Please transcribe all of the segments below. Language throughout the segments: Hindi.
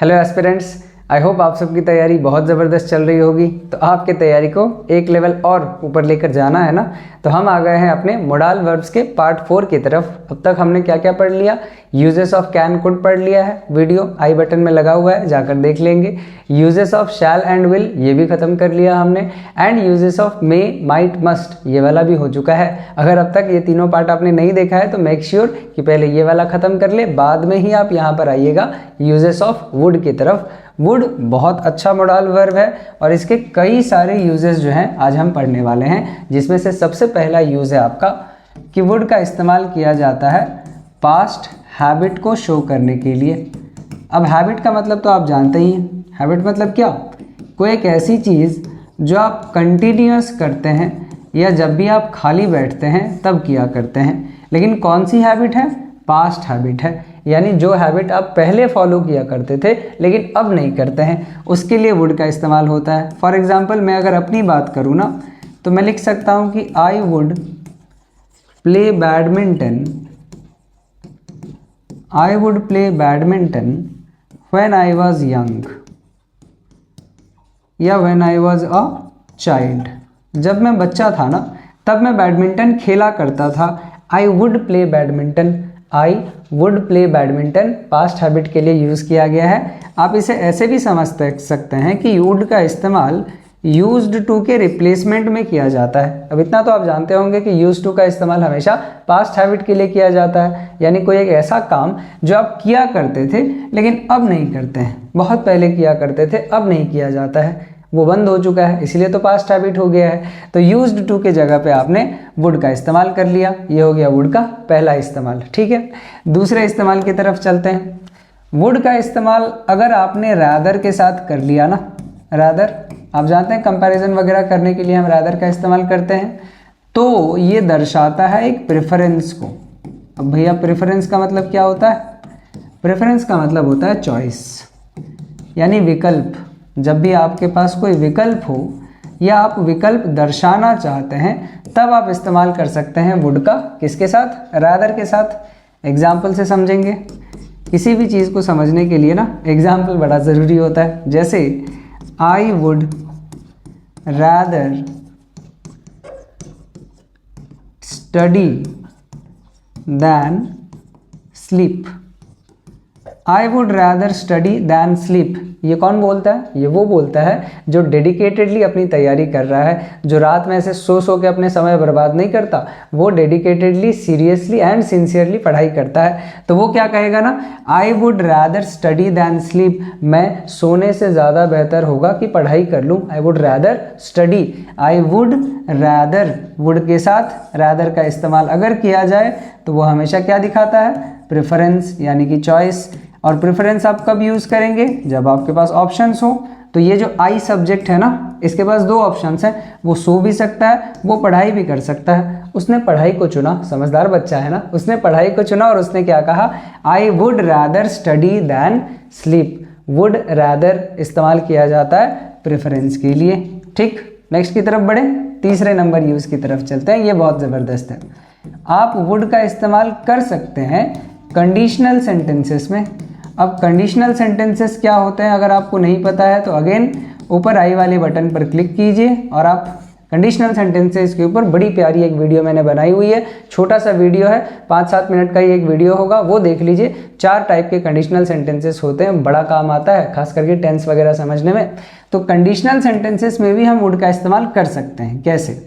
हेलो एस्पिरेंट्स, आई होप आप सबकी तैयारी बहुत ज़बरदस्त चल रही होगी। तो आपके तैयारी को एक लेवल और ऊपर लेकर जाना है ना, तो हम आ गए हैं अपने मोडाल वर्ब्स के पार्ट 4 की तरफ। अब तक हमने क्या क्या पढ़ लिया? यूजेस ऑफ कैन कुड पढ़ लिया है, वीडियो आई बटन में लगा हुआ है, जाकर देख लेंगे। Uses of shall and will ये भी ख़त्म कर लिया हमने, and uses of may might must ये वाला भी हो चुका है। अगर अब तक ये तीनों पार्ट आपने नहीं देखा है तो मेक श्योर कि पहले ये वाला ख़त्म कर ले, बाद में ही आप यहाँ पर आइएगा यूजेस ऑफ वुड की तरफ। वुड बहुत अच्छा मोडाल वर्ब है और इसके कई सारे यूजेस जो हैं आज हम पढ़ने वाले हैं, जिसमें से सबसे पहला यूज़ है आपका कि वुड का इस्तेमाल किया जाता है पास्ट हैबिट को शो करने के लिए। अब हैबिट का मतलब तो आप जानते ही हैं। हैबिट मतलब क्या? कोई एक ऐसी चीज़ जो आप कंटिन्यूअस करते हैं या जब भी आप खाली बैठते हैं तब किया करते हैं। लेकिन कौन सी हैबिट है? पास्ट हैबिट है, यानी जो हैबिट आप पहले फॉलो किया करते थे लेकिन अब नहीं करते हैं, उसके लिए वुड का इस्तेमाल होता है। फॉर एग्जाम्पल मैं अगर अपनी बात करूँ ना, तो मैं लिख सकता हूँ कि I would play badminton, I would play badminton when I was young, या when I was a child. जब मैं बच्चा था ना तब मैं बैडमिंटन खेला करता था। आई would play badminton, I would play badminton past habit के लिए यूज़ किया गया है। आप इसे ऐसे भी समझ सकते हैं कि वुड का इस्तेमाल यूज्ड टू के रिप्लेसमेंट में किया जाता है। अब इतना तो आप जानते होंगे कि यूज्ड टू का इस्तेमाल हमेशा पास्ट हैबिट के लिए किया जाता है, यानी कोई एक ऐसा काम जो आप किया करते थे लेकिन अब नहीं करते हैं, बहुत पहले किया करते थे अब नहीं किया जाता है, वो बंद हो चुका है, इसलिए तो पास्ट हैबिट हो गया है। तो यूज्ड टू के जगह पे आपने वुड का इस्तेमाल कर लिया, ये हो गया वुड का पहला इस्तेमाल। ठीक है, दूसरे इस्तेमाल की तरफ चलते हैं। वुड का इस्तेमाल अगर आपने रादर के साथ कर लिया ना, रादर आप जानते हैं कंपैरिजन वगैरह करने के लिए हम रादर का इस्तेमाल करते हैं, तो ये दर्शाता है एक प्रेफरेंस को। अब भैया प्रेफरेंस का मतलब क्या होता है? प्रेफरेंस का मतलब होता है चॉइस, यानी विकल्प। जब भी आपके पास कोई विकल्प हो या आप विकल्प दर्शाना चाहते हैं तब आप इस्तेमाल कर सकते हैं वुड का। किसके साथ? रादर के साथ। एग्जाम्पल से समझेंगे। किसी भी चीज़ को समझने के लिए ना एग्जाम्पल बड़ा ज़रूरी होता है। जैसे I would rather study than sleep. I would rather study than sleep, ये कौन बोलता है? ये वो बोलता है जो डेडिकेटेडली अपनी तैयारी कर रहा है, जो रात में ऐसे सो के अपने समय बर्बाद नहीं करता, वो डेडिकेटेडली सीरियसली एंड सिंसियरली पढ़ाई करता है। तो वो क्या कहेगा ना, I would rather study than sleep, मैं सोने से ज़्यादा बेहतर होगा कि पढ़ाई कर लूँ। आई would rather study, I would rather, would के साथ रादर का इस्तेमाल अगर किया जाए तो वो हमेशा क्या दिखाता है? प्रेफरेंस, यानी कि चॉइस। और प्रेफरेंस आप कब यूज़ करेंगे? जब आपके पास ऑप्शंस हो। तो ये जो आई सब्जेक्ट है ना, इसके पास दो ऑप्शंस हैं, वो सो भी सकता है, वो पढ़ाई भी कर सकता है। उसने पढ़ाई को चुना, समझदार बच्चा है ना, उसने पढ़ाई को चुना और उसने क्या कहा? I would rather study than sleep. Would rather इस्तेमाल किया जाता है प्रेफरेंस के लिए। ठीक, नेक्स्ट की तरफ बढ़े, तीसरे नंबर यूज़ की तरफ चलते हैं। ये बहुत ज़बरदस्त है। आप वुड का इस्तेमाल कर सकते हैं कंडीशनल सेंटेंसेस में। अब कंडीशनल सेंटेंसेस क्या होते हैं अगर आपको नहीं पता है तो अगेन ऊपर आई वाले बटन पर क्लिक कीजिए और आप कंडीशनल सेंटेंसेस के ऊपर बड़ी प्यारी एक वीडियो मैंने बनाई हुई है। छोटा सा वीडियो है, 5-7 मिनट का ही एक वीडियो होगा, वो देख लीजिए। 4 टाइप के कंडीशनल सेंटेंसेस होते हैं, बड़ा काम आता है खास करके टेंस वगैरह समझने में। तो कंडीशनल सेंटेंसेस में भी हम वुड का इस्तेमाल कर सकते हैं। कैसे?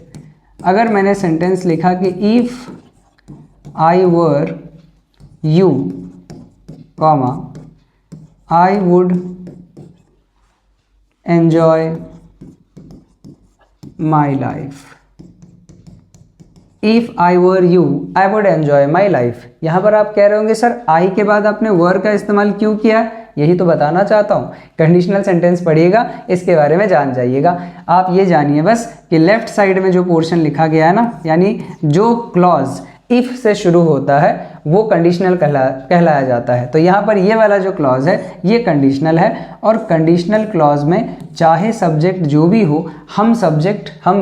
अगर मैंने सेंटेंस लिखा कि if I were you, comma I would enjoy my life. If I were you, I would enjoy my life. यहाँ पर आप कह रहे होंगे सर I के बाद आपने were का इस्तेमाल क्यों किया? यही तो बताना चाहता हूँ। कंडीशनल सेंटेंस पढ़िएगा, इसके बारे में जान जाइएगा। आप ये जानिए बस कि लेफ्ट साइड में जो पोर्शन लिखा गया है ना, यानी जो क्लॉज इफ़ से शुरू होता है वो कंडीशनल कहलाया जाता है। तो यहाँ पर ये वाला जो क्लॉज है ये कंडीशनल है, और कंडीशनल क्लॉज में चाहे सब्जेक्ट जो भी हो, हम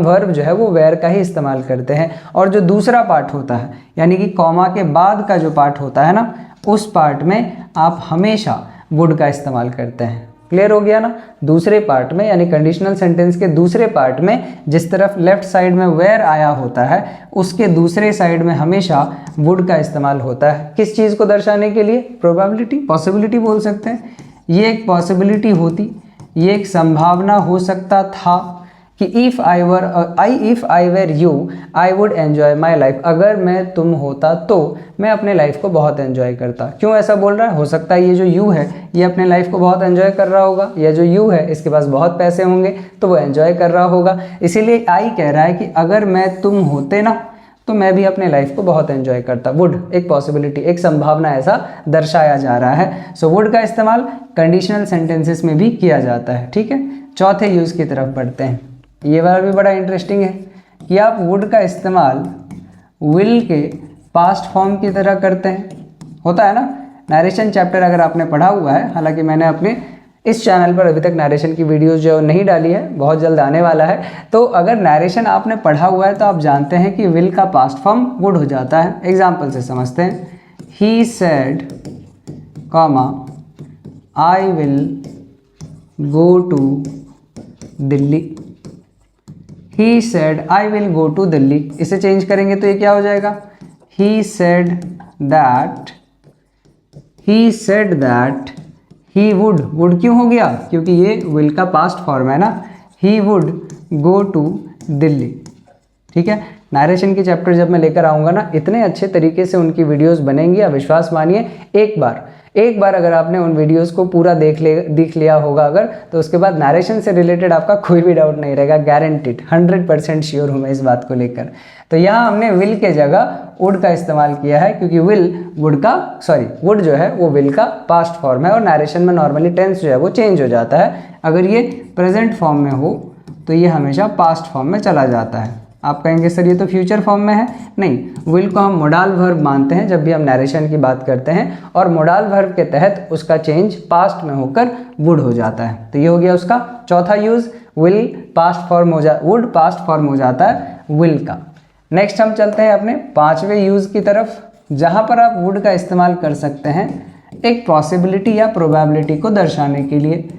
वर्ब जो है वो वेयर का ही इस्तेमाल करते हैं। और जो दूसरा पार्ट होता है, यानी कि कॉमा के बाद का जो पार्ट होता है ना, उस पार्ट में आप हमेशा वुड का इस्तेमाल करते हैं। क्लियर हो गया ना। दूसरे पार्ट में यानी कंडीशनल सेंटेंस के दूसरे पार्ट में जिस तरफ लेफ्ट साइड में वेयर आया होता है उसके दूसरे साइड में हमेशा वुड का इस्तेमाल होता है। किस चीज़ को दर्शाने के लिए? प्रोबेबिलिटी, पॉसिबिलिटी बोल सकते हैं। ये एक पॉसिबिलिटी होती, ये एक संभावना हो सकता था कि if I were you I would enjoy my life. अगर मैं तुम होता तो मैं अपने लाइफ को बहुत एन्जॉय करता। क्यों ऐसा बोल रहा है? हो सकता है ये जो यू है ये अपने लाइफ को बहुत एन्जॉय कर रहा होगा, या जो यू है इसके पास बहुत पैसे होंगे तो वो एन्जॉय कर रहा होगा। इसीलिए आई कह रहा है कि अगर मैं तुम होते ना तो मैं भी अपने लाइफ को बहुत एंजॉय करता। वुड एक पॉसिबिलिटी, एक संभावना ऐसा दर्शाया जा रहा है। सो वुड का इस्तेमाल कंडीशनल सेंटेंसेस में भी किया जाता है। ठीक है, चौथे यूज़ की तरफ बढ़ते हैं। ये वाला भी बड़ा इंटरेस्टिंग है कि आप वुड का इस्तेमाल विल के पास्ट फॉर्म की तरह करते हैं। होता है ना, नरेशन चैप्टर अगर आपने पढ़ा हुआ है, हालांकि मैंने अपने इस चैनल पर अभी तक नरेशन की वीडियोस जो नहीं डाली है, बहुत जल्द आने वाला है। तो अगर नरेशन आपने पढ़ा हुआ है तो आप जानते हैं कि विल का पास्ट फॉर्म वुड हो जाता है। एग्जाम्पल से समझते हैं। He said comma I will go to Delhi. He said I will go to Delhi. इसे चेंज करेंगे तो ये क्या हो जाएगा? He said that he would. Would क्यों हो गया? क्योंकि ये विल का पास्ट फॉर्म है ना। He would go to Delhi. ठीक है, नरेशन के चैप्टर जब मैं लेकर आऊँगा ना, इतने अच्छे तरीके से उनकी वीडियोस बनेंगी, आप विश्वास मानिए। एक बार अगर आपने उन वीडियोस को पूरा देख लिया होगा अगर, तो उसके बाद नरेशन से रिलेटेड आपका कोई भी डाउट नहीं रहेगा, गारंटीड, 100% श्योर हूँ मैं इस बात को लेकर। तो यहाँ हमने विल के जगह वुड का इस्तेमाल किया है, क्योंकि वुड जो है वो विल का पास्ट फॉर्म है, और नरेशन में नॉर्मली टेंस जो है वो चेंज हो जाता है। अगर ये प्रेजेंट फॉर्म में हो तो ये हमेशा पास्ट फॉर्म में चला जाता है। आप कहेंगे सर ये तो फ्यूचर फॉर्म में है। नहीं, विल को हम मोडाल वर्ब मानते हैं जब भी हम नरेशन की बात करते हैं, और मोडाल वर्ब के तहत उसका चेंज पास्ट में होकर वुड हो जाता है। तो ये हो गया उसका चौथा यूज़, वुड पास्ट फॉर्म हो जाता है विल का। नेक्स्ट हम चलते हैं अपने पांचवें यूज़ की तरफ, जहाँ पर आप वुड का इस्तेमाल कर सकते हैं एक पॉसिबिलिटी या प्रोबेबिलिटी को दर्शाने के लिए।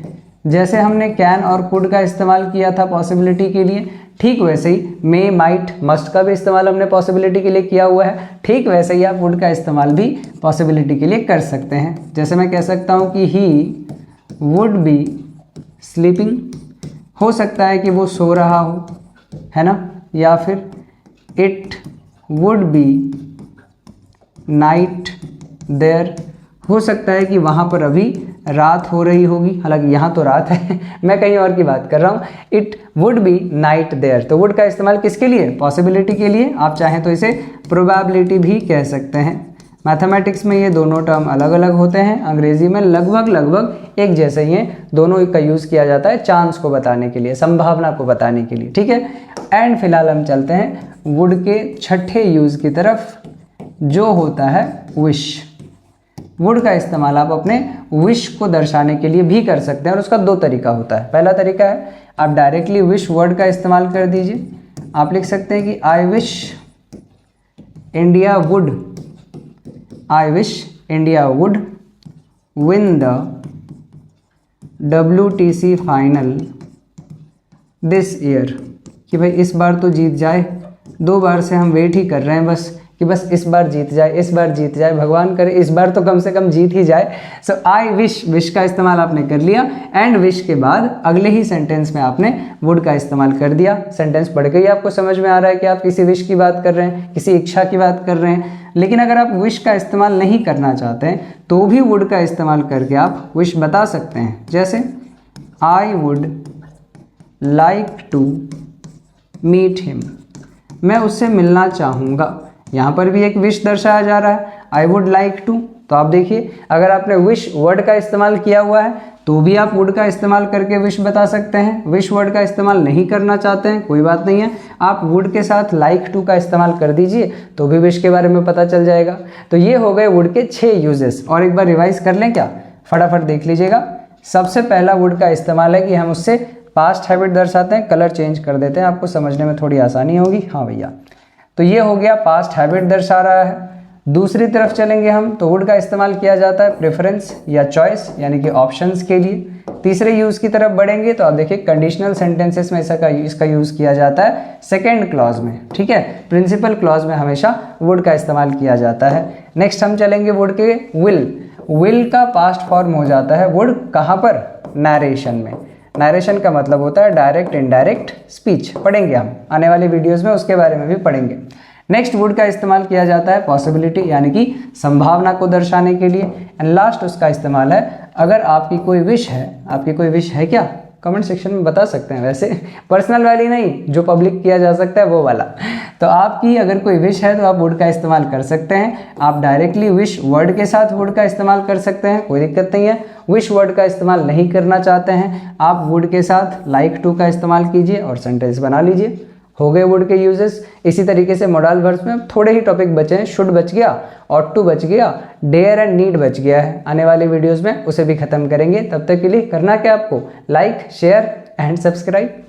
जैसे हमने कैन और कुड का इस्तेमाल किया था पॉसिबिलिटी के लिए, ठीक वैसे ही मे, माइट, मस्ट का भी इस्तेमाल हमने पॉसिबिलिटी के लिए किया हुआ है। ठीक वैसे ही आप वुड का इस्तेमाल भी पॉसिबिलिटी के लिए कर सकते हैं। जैसे मैं कह सकता हूँ कि ही वुड बी स्लीपिंग, हो सकता है कि वो सो रहा हो, है ना। या फिर it would be night there, हो सकता है कि वहाँ पर अभी रात हो रही होगी, हालांकि यहाँ तो रात है मैं कहीं और की बात कर रहा हूँ। It would be night there, तो वुड का इस्तेमाल किसके लिए? पॉसिबिलिटी के लिए। आप चाहें तो इसे प्रोबेबिलिटी भी कह सकते हैं। मैथमेटिक्स में ये दोनों टर्म अलग अलग होते हैं, अंग्रेजी में लगभग एक जैसे ही हैं। दोनों का यूज़ किया जाता है चांस को बताने के लिए, संभावना को बताने के लिए। ठीक है, एंड फिलहाल हम चलते हैं वुड के छठे यूज़ की तरफ, जो होता है विश। वुड का इस्तेमाल आप अपने विश को दर्शाने के लिए भी कर सकते हैं, और उसका दो तरीका होता है। पहला तरीका है आप डायरेक्टली विश वर्ड का इस्तेमाल कर दीजिए। आप लिख सकते हैं कि I wish India would win the WTC final this year, कि भाई इस बार तो जीत जाए। 2 बार से हम वेट ही कर रहे हैं बस कि बस इस बार जीत जाए, भगवान करे इस बार तो कम से कम जीत ही जाए। सो आई विश का इस्तेमाल आपने कर लिया, एंड विश के बाद अगले ही सेंटेंस में आपने वुड का इस्तेमाल कर दिया। सेंटेंस पढ़ के ही आपको समझ में आ रहा है कि आप किसी विश की बात कर रहे हैं, किसी इच्छा की बात कर रहे हैं। लेकिन अगर आप विश का इस्तेमाल नहीं करना चाहते हैं तो भी वुड का इस्तेमाल करके आप विश बता सकते हैं। जैसे I would like to meet him, मैं उससे मिलना चाहूँगा। यहाँ पर भी एक विश दर्शाया जा रहा है, आई वुड लाइक टू। तो आप देखिए, अगर आपने विश वर्ड का इस्तेमाल किया हुआ है तो भी आप वुड का इस्तेमाल करके विश बता सकते हैं। विश वर्ड का इस्तेमाल नहीं करना चाहते हैं, कोई बात नहीं है, आप वुड के साथ लाइक टू का इस्तेमाल कर दीजिए तो भी विश के बारे में पता चल जाएगा। तो ये हो गए वुड के 6 यूजेस। और एक बार रिवाइज कर लें क्या? फटाफट देख लीजिएगा। सबसे पहला वुड का इस्तेमाल है कि हम उससे पास्ट हैबिट दर्शाते हैं, कलर चेंज कर देते हैं, आपको समझने में थोड़ी आसानी होगी। हाँ भैया, तो ये हो गया पास्ट हैबिट दर्शा रहा है। दूसरी तरफ चलेंगे हम तो वुड का इस्तेमाल किया जाता है प्रेफरेंस या चॉइस यानी कि ऑप्शंस के लिए। तीसरे यूज़ की तरफ बढ़ेंगे तो आप देखिए कंडीशनल सेंटेंसेस में इसका यूज़ किया जाता है सेकेंड क्लॉज में, ठीक है। प्रिंसिपल क्लॉज में हमेशा वुड का इस्तेमाल किया जाता है। नेक्स्ट हम चलेंगे वुड के विल का पास्ट फॉर्म हो जाता है वुड कहाँ पर, नरेशन में। नरेशन का मतलब होता है डायरेक्ट इनडायरेक्ट स्पीच, पढ़ेंगे हम आने वाली वीडियोस में, उसके बारे में भी पढ़ेंगे। नेक्स्ट वुड का इस्तेमाल किया जाता है पॉसिबिलिटी यानी कि संभावना को दर्शाने के लिए। एंड लास्ट उसका इस्तेमाल है अगर आपकी कोई विश है क्या, कमेंट सेक्शन में बता सकते हैं, वैसे पर्सनल वाली नहीं, जो पब्लिक किया जा सकता है वो वाला। तो आपकी अगर कोई विश है तो आप वुड का इस्तेमाल कर सकते हैं। आप डायरेक्टली विश वर्ड के साथ वुड का इस्तेमाल कर सकते हैं, कोई दिक्कत नहीं है। विश वर्ड का इस्तेमाल नहीं करना चाहते हैं आप, वुड के साथ लाइक टू का इस्तेमाल कीजिए और सेंटेंस बना लीजिए। हो गए वुड के यूजेस। इसी तरीके से मॉडल वर्ब्स में थोड़े ही टॉपिक बचे हैं, शुड बच गया, ऑट टू बच गया, डेयर एंड नीड बच गया है। आने वाली वीडियोस में उसे भी खत्म करेंगे। तब तक के लिए करना क्या आपको, लाइक शेयर एंड सब्सक्राइब।